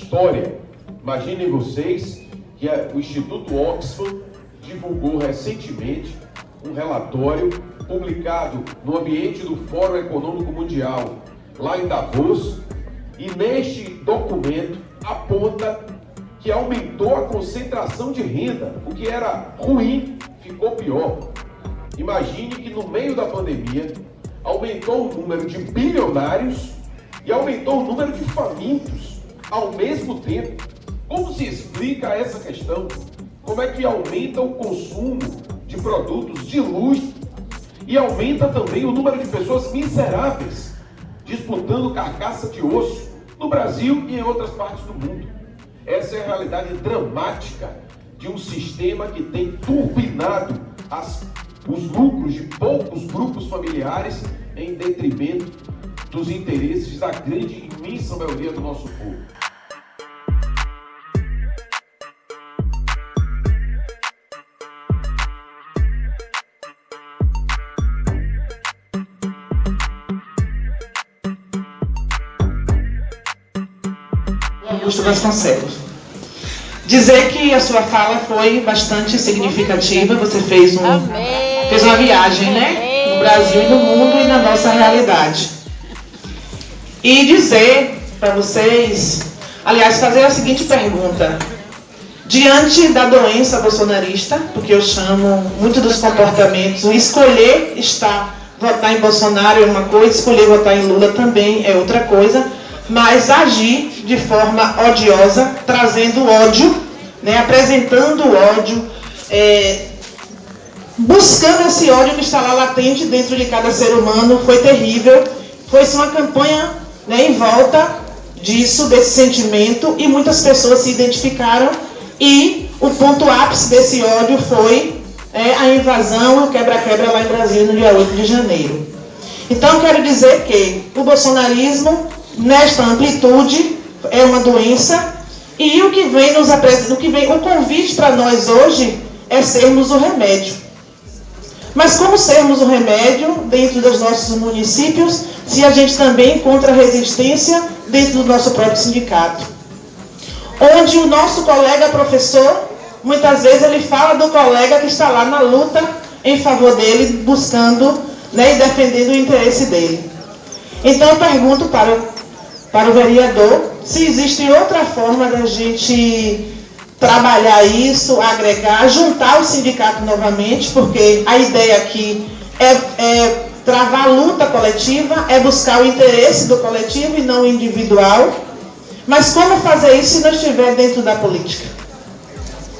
história. Imaginem vocês que o Instituto Oxfam divulgou recentemente um relatório publicado no ambiente do Fórum Econômico Mundial, lá em Davos, e neste documento aponta que aumentou a concentração de renda. O que era ruim ficou pior. Imagine que no meio da pandemia aumentou o número de bilionários e aumentou o número de famintos ao mesmo tempo. Como se explica essa questão? Como é que aumenta o consumo de produtos de luxo e aumenta também o número de pessoas miseráveis disputando carcaça de osso no Brasil e em outras partes do mundo? Essa é a realidade dramática de um sistema que tem turbinado os lucros de poucos grupos familiares em detrimento dos interesses da grande e imensa maioria do nosso povo. Augusto Vasconcelos. Dizer que a sua fala foi bastante significativa. Você fez uma viagem, né? No Brasil e no mundo e na nossa realidade. E dizer para vocês, aliás, fazer a seguinte pergunta. Diante da doença bolsonarista, porque eu chamo muito dos comportamentos, o escolher votar em Bolsonaro é uma coisa, escolher votar em Lula também é outra coisa, mas agir de forma odiosa, trazendo ódio, né, apresentando ódio, buscando esse ódio que está lá latente dentro de cada ser humano, foi terrível. Foi-se uma campanha, né, em volta disso, desse sentimento, e muitas pessoas se identificaram, e o ponto ápice desse ódio foi a invasão, o quebra-quebra lá em Brasília no dia 8 de janeiro. Então, quero dizer que o bolsonarismo, nesta amplitude, é uma doença, e o que vem nos apresenta, o convite para nós hoje é sermos o remédio. Mas como sermos o remédio dentro dos nossos municípios, se a gente também encontra resistência dentro do nosso próprio sindicato? Onde o nosso colega professor, muitas vezes ele fala do colega que está lá na luta em favor dele, buscando, né, e defendendo o interesse dele. Então eu pergunto para o vereador se existe outra forma da gente trabalhar isso, agregar, juntar o sindicato novamente, porque a ideia aqui é travar a luta coletiva, é buscar o interesse do coletivo e não individual. Mas como fazer isso se não estiver dentro da política?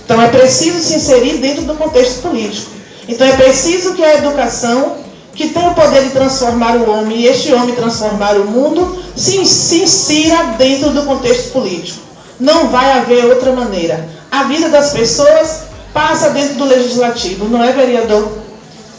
Então é preciso se inserir dentro do contexto político. Então é preciso que a educação, que tem o poder de transformar o homem, e este homem transformar o mundo, se insira dentro do contexto político. Não vai haver outra maneira. A vida das pessoas passa dentro do legislativo, não é, vereador?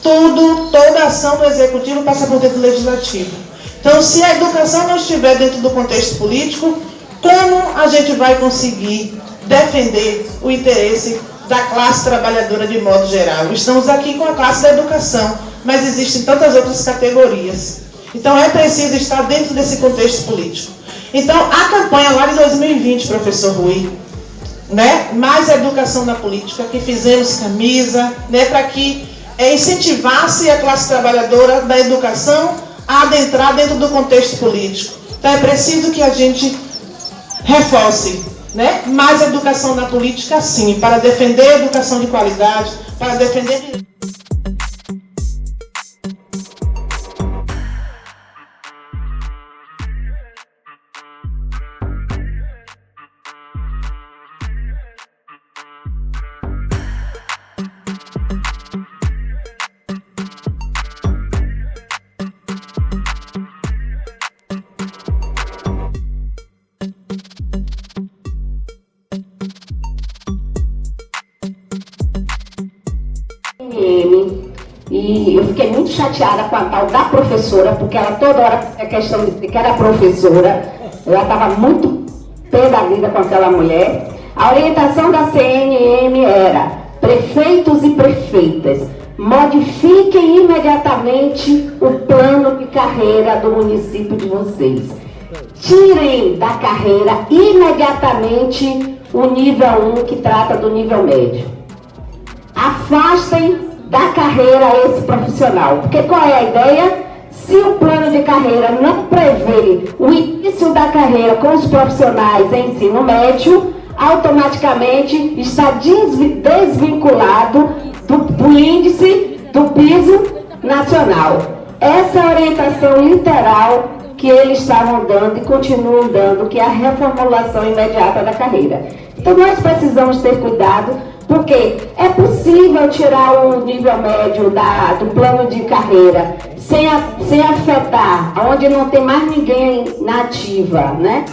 Toda ação do executivo passa por dentro do legislativo. Então, se a educação não estiver dentro do contexto político, como a gente vai conseguir defender o interesse da classe trabalhadora de modo geral? Estamos aqui com a classe da educação, mas existem tantas outras categorias. Então é preciso estar dentro desse contexto político. Então a campanha lá de 2020, professor Rui, né, mais educação na política, que fizemos camisa, né, para que incentivasse a classe trabalhadora da educação a adentrar dentro do contexto político. Então é preciso que a gente reforce, né, mais educação na política, sim, para defender a educação de qualidade, para defender... E eu fiquei muito chateada com a tal da professora, porque ela toda hora fazia questão de dizer que era professora. Eu estava muito pé da vida com aquela mulher. A orientação da CNM era: prefeitos e prefeitas, modifiquem imediatamente o plano de carreira do município de vocês. tirem da carreira imediatamente o nível 1, que trata do nível médio. Afastem da carreira esse profissional. Porque qual é a ideia? Se o plano de carreira não prevê o início da carreira com os profissionais em ensino médio, automaticamente está desvinculado do índice do piso nacional. Essa é a orientação literal que eles estavam dando e continuam dando, que é a reformulação imediata da carreira. Então nós precisamos ter cuidado, porque é possível tirar o nível médio do plano de carreira sem afetar, onde não tem mais ninguém na ativa, né?